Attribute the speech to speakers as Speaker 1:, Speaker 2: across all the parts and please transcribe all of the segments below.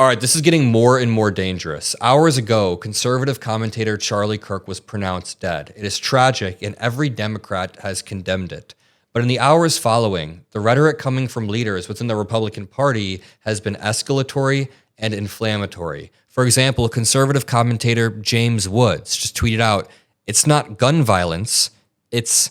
Speaker 1: All right, this is getting more and more dangerous. Hours ago, conservative commentator Charlie Kirk was pronounced dead. It is tragic, and every Democrat has condemned it. But in the hours following, the rhetoric coming from leaders within the Republican Party has been escalatory and inflammatory. For example, conservative commentator James Woods just tweeted out, "It's not gun violence, it's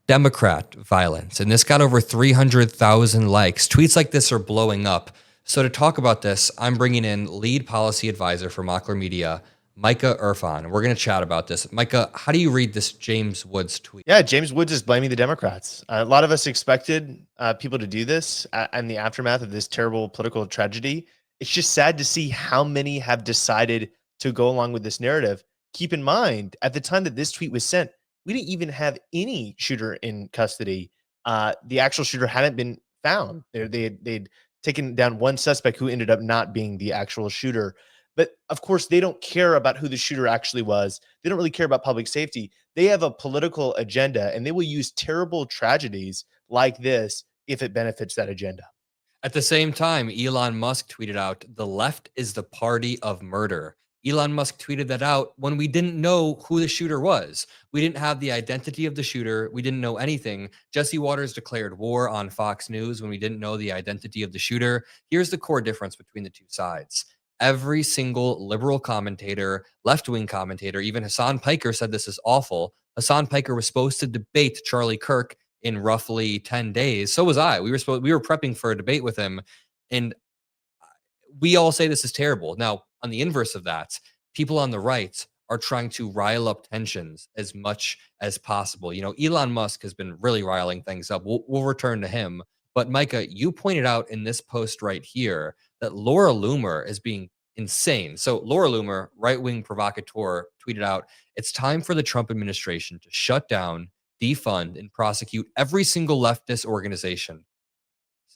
Speaker 1: Democrat violence." And this got over 300,000 likes. Tweets like this are blowing up. So to talk about this, I'm bringing in lead policy advisor for Mockler Media, Micah Irfan. We're going to chat about this. Micah, how do you read this James Woods tweet?
Speaker 2: Yeah, James Woods is blaming the Democrats. A lot of us expected people to do this in the aftermath of this terrible political tragedy. It's just sad to see how many have decided to go along with this narrative. Keep in mind, at the time that this tweet was sent, we didn't even any shooter in custody. The actual shooter hadn't been found. They'd taken down one suspect who ended up not being the actual shooter. But of course, they don't care about who the shooter actually was. They don't really care about public safety. They have a political agenda, and they will use terrible tragedies like this if it benefits that agenda.
Speaker 1: At the same time, Elon Musk tweeted out, "The left is the party of murder." Elon Musk tweeted that out when we didn't know who the shooter was. We didn't have the identity of the shooter. We didn't know anything. Jesse Waters declared war on Fox News when we didn't know the identity of the shooter. Here's the core difference between the two sides. Every single liberal commentator, left-wing commentator, even Hassan Piker said this is awful. Hassan Piker was supposed to debate Charlie Kirk in roughly 10 days. So was I. We were prepping for a debate with him, and we all say this is terrible. Now, on the inverse of that, people on the right are trying to rile up tensions as much as possible. You know, Elon Musk has been really riling things up. We'll return to him. But Micah, you pointed out in this post right here that Laura Loomer is being insane. So Laura Loomer, right-wing provocateur, tweeted out, "It's time for the Trump administration to shut down, defund, and prosecute every single leftist organization."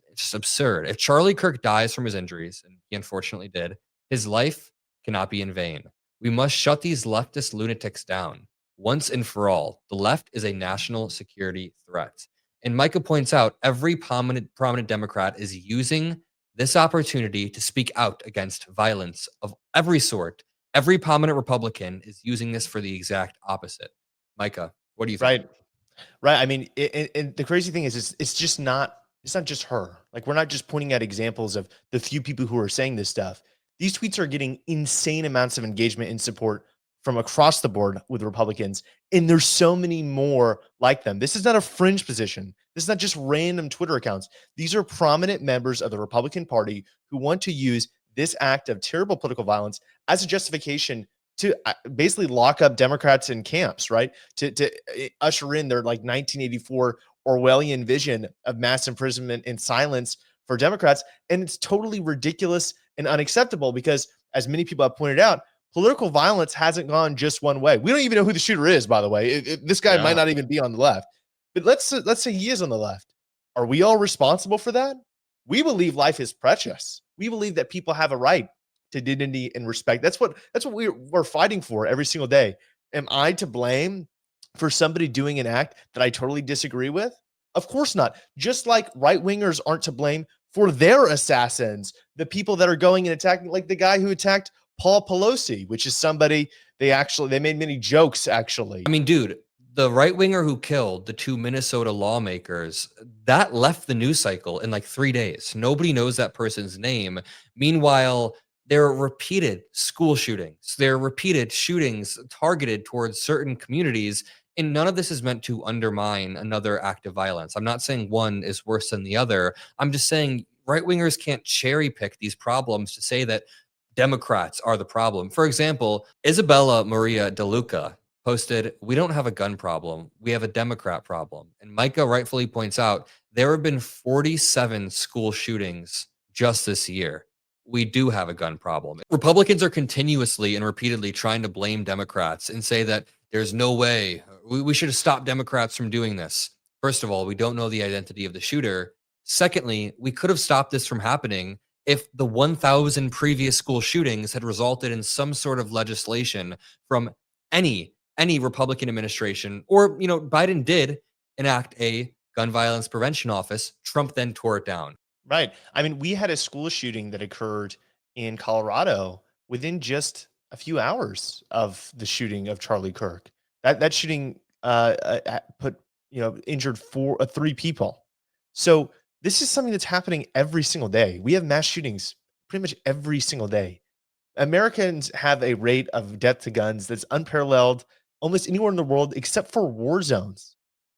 Speaker 1: It's just absurd. If Charlie Kirk dies from his injuries, and he unfortunately did, his life cannot be in vain. We must shut these leftist lunatics down once and for all. The left is a national security threat. And Micah points out every prominent Democrat is using this opportunity to speak out against violence of every sort. Every prominent Republican is using this for the exact opposite. Micah, what do you think?
Speaker 2: Right. Right. I mean, the crazy thing is, it's not just her. Like, we're not just pointing at examples of the few people who are saying this stuff. These tweets are getting insane amounts of engagement and support from across the board with Republicans. And there's so many more like them. This is not a fringe position. This is not just random Twitter accounts. These are prominent members of the Republican Party who want to use this act of terrible political violence as a justification to basically lock up Democrats in camps, right? To usher in their like 1984 Orwellian vision of mass imprisonment and silence for Democrats. And it's totally ridiculous and unacceptable because, as many people have pointed out, political violence hasn't gone just one way. We don't even know who the shooter is, by the way. This guy might not even be on the left. But let's say he is on the left. Are we all responsible for that? We believe life is precious. We believe that people have a right to dignity and respect. That's what we're fighting for every single day. Am I to blame for somebody doing an act that I totally disagree with? Of course not. Just like right-wingers aren't to blame for their assassins, the people that are going and attacking, like the guy who attacked Paul Pelosi, which is somebody they made many jokes, actually.
Speaker 1: I mean, dude, the right winger who killed the two Minnesota lawmakers, that left the news cycle in like 3 days. Nobody knows that person's name. Meanwhile, there are repeated school shootings. There are repeated shootings targeted towards certain communities. And none of this is meant to undermine another act of violence. I'm not saying one is worse than the other. I'm just saying right wingers can't cherry pick these problems to say that Democrats are the problem. For example, Isabella Maria DeLuca posted, "We don't have a gun problem. We have a Democrat problem." And Micah rightfully points out there have been 47 school shootings just this year. We do have a gun problem. Republicans are continuously and repeatedly trying to blame Democrats and say that there's no way we should have stopped Democrats from doing this. First of all, we don't know the identity of the shooter. Secondly, we could have stopped this from happening if the 1,000 previous school shootings had resulted in some sort of legislation from any Republican administration, or Biden did enact a gun violence prevention office. Trump then tore it down.
Speaker 2: Right. I mean, we had a school shooting that occurred in Colorado within just a few hours of the shooting of Charlie Kirk. That shooting put injured three people. So this is something that's happening every single day. We have mass shootings pretty much every single day. Americans have a rate of death to guns that's unparalleled almost anywhere in the world except for war zones.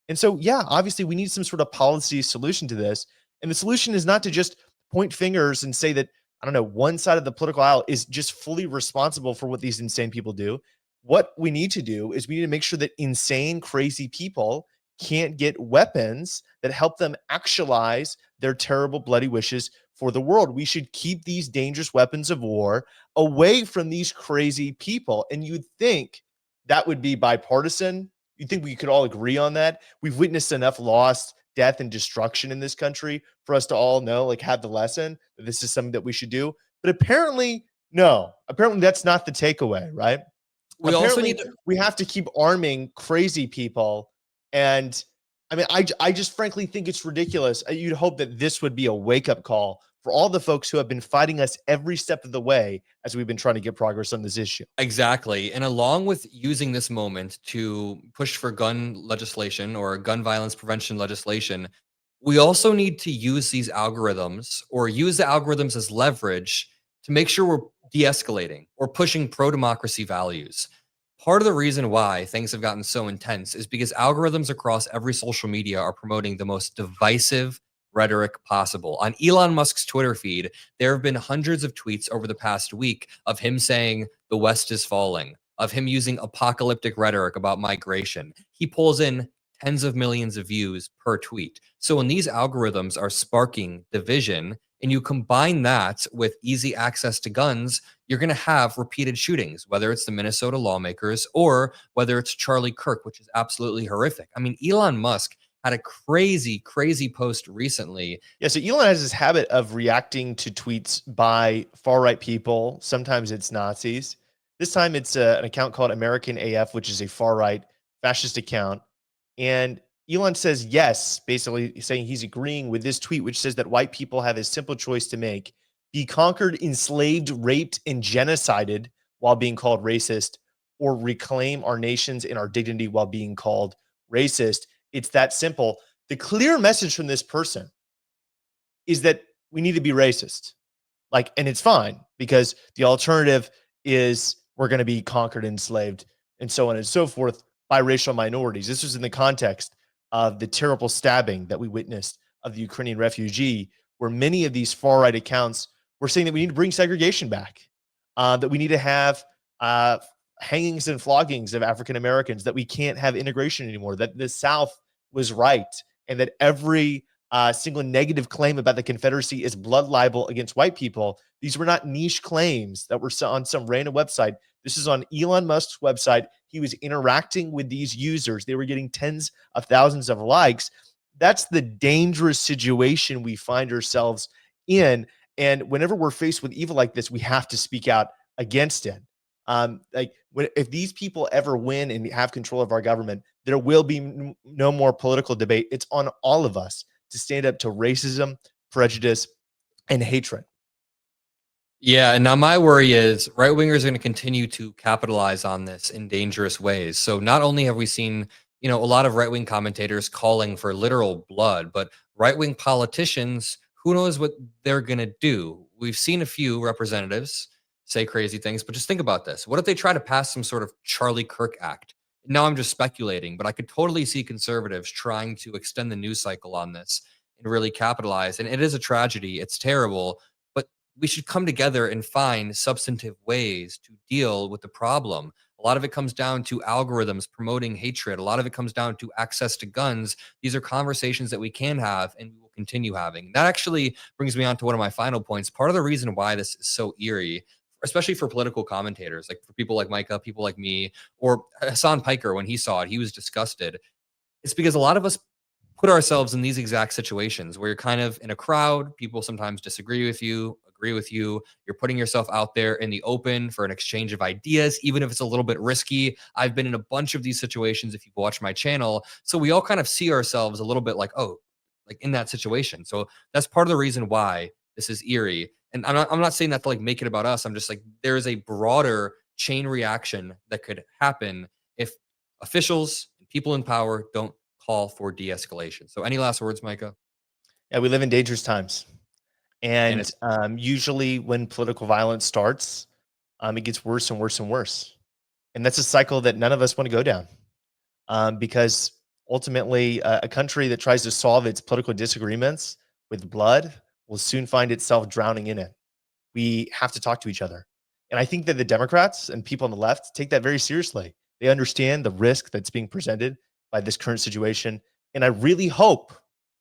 Speaker 2: And so, yeah, obviously we need some sort of policy solution to this. And the solution is not to just point fingers and say that, I don't know, one side of the political aisle is just fully responsible for what these insane people do. What we need to do is we need to make sure that insane, crazy people can't get weapons that help them actualize their terrible, bloody wishes for the world. We should keep these dangerous weapons of war away from these crazy people. And you'd think that would be bipartisan. You'd think we could all agree on that. We've witnessed enough loss, death, and destruction in this country for us to all know, like, have the lesson that this is something that we should do. But apparently, no. Apparently, that's not the takeaway, right?
Speaker 1: We
Speaker 2: Apparently,
Speaker 1: also need to
Speaker 2: we have to keep arming crazy people. And I mean, I just frankly think it's ridiculous. You'd hope that this would be a wake-up call for all the folks who have been fighting us every step of the way as we've been trying to get progress on this issue.
Speaker 1: Exactly. And along with using this moment to push for gun legislation or gun violence prevention legislation, we also need to use these algorithms or use the algorithms as leverage to make sure we're de escalating or pushing pro democracy values. Part of the reason why things have gotten so intense is because algorithms across every social media are promoting the most divisive rhetoric possible. On Elon Musk's Twitter feed, there have been hundreds of tweets over the past week of him saying the West is falling, of him using apocalyptic rhetoric about migration. He pulls in tens of millions of views per tweet. So when these algorithms are sparking division and you combine that with easy access to guns, you're going to have repeated shootings, whether it's the Minnesota lawmakers or whether it's Charlie Kirk, which is absolutely horrific. I mean, Elon Musk had a crazy, crazy post recently.
Speaker 2: Yeah, so Elon has this habit of reacting to tweets by far-right people. Sometimes it's Nazis. This time it's an account called American AF, which is a far-right fascist account. And Elon says yes, basically saying he's agreeing with this tweet, which says that white people have a simple choice to make: be conquered, enslaved, raped, and genocided while being called racist, or reclaim our nations and our dignity while being called racist. It's that simple. The clear message from this person is that we need to be racist. Like, and it's fine because the alternative is we're going to be conquered, enslaved, and so on and so forth by racial minorities. This was in the context of the terrible stabbing that we witnessed of the Ukrainian refugee, where many of these far-right accounts were saying that we need to bring segregation back, that we need to have hangings and floggings of African Americans, that we can't have integration anymore, that the South was right, and that every single negative claim about the Confederacy is blood libel against white people. These were not niche claims that were on some random website. This is on Elon Musk's website. He was interacting with these users. They were getting tens of thousands of likes. That's the dangerous situation we find ourselves in. And whenever we're faced with evil like this, we have to speak out against it. If these people ever win and have control of our government, there will be no more political debate. It's on all of us to stand up to racism, prejudice, and hatred.
Speaker 1: Yeah, and now my worry is right wingers are going to continue to capitalize on this in dangerous ways. So not only have we seen, a lot of right wing commentators calling for literal blood, but right wing politicians, who knows what they're going to do? We've seen a few representatives say crazy things, but just think about this. What if they try to pass some sort of Charlie Kirk act? Now I'm just speculating, but I could totally see conservatives trying to extend the news cycle on this and really capitalize. And it is a tragedy. It's terrible, but we should come together and find substantive ways to deal with the problem. A lot of it comes down to algorithms promoting hatred. A lot of it comes down to access to guns. These are conversations that we can have and we will continue having. That actually brings me on to one of my final points. Part of the reason why this is so eerie, especially for political commentators, like for people like Micah, people like me, or Hassan Piker, when he saw it, he was disgusted. It's because a lot of us put ourselves in these exact situations where you're kind of in a crowd. People sometimes disagree with you, agree with you. You're putting yourself out there in the open for an exchange of ideas, even if it's a little bit risky. I've been in a bunch of these situations if you've watched my channel. So we all kind of see ourselves a little bit like, oh, like in that situation. So that's part of the reason why this is eerie. And I'm not saying that to like make it about us. I'm just like, there is a broader chain reaction that could happen if officials and people in power don't call for de-escalation. So any last words, Micah?
Speaker 2: Yeah, we live in dangerous times.
Speaker 1: And
Speaker 2: And
Speaker 1: it's
Speaker 2: usually when political violence starts, it gets worse and worse and worse. And that's a cycle that none of us want to go down, because ultimately, a country that tries to solve its political disagreements with blood will soon find itself drowning in it. We have to talk to each other. And I think that the Democrats and people on the left take that very seriously. They understand the risk that's being presented by this current situation. And I really hope,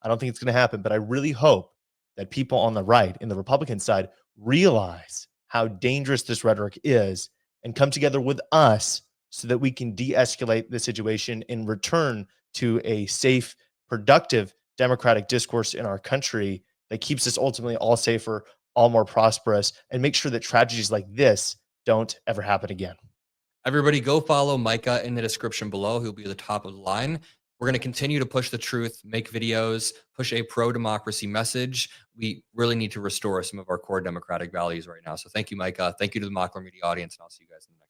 Speaker 2: I don't think it's going to happen, but I really hope that people on the right, in the Republican side, realize how dangerous this rhetoric is and come together with us so that we can de escalate the situation and return to a safe, productive democratic discourse in our country that keeps us ultimately all safer, all more prosperous, and make sure that tragedies like this don't ever happen again.
Speaker 1: Everybody go follow Micah in the description below. He'll be at the top of the line. We're going to continue to push the truth, make videos, push a pro-democracy message. We really need to restore some of our core democratic values right now. So thank you, Micah. Thank you to the Mockler Media audience, and I'll see you guys in the next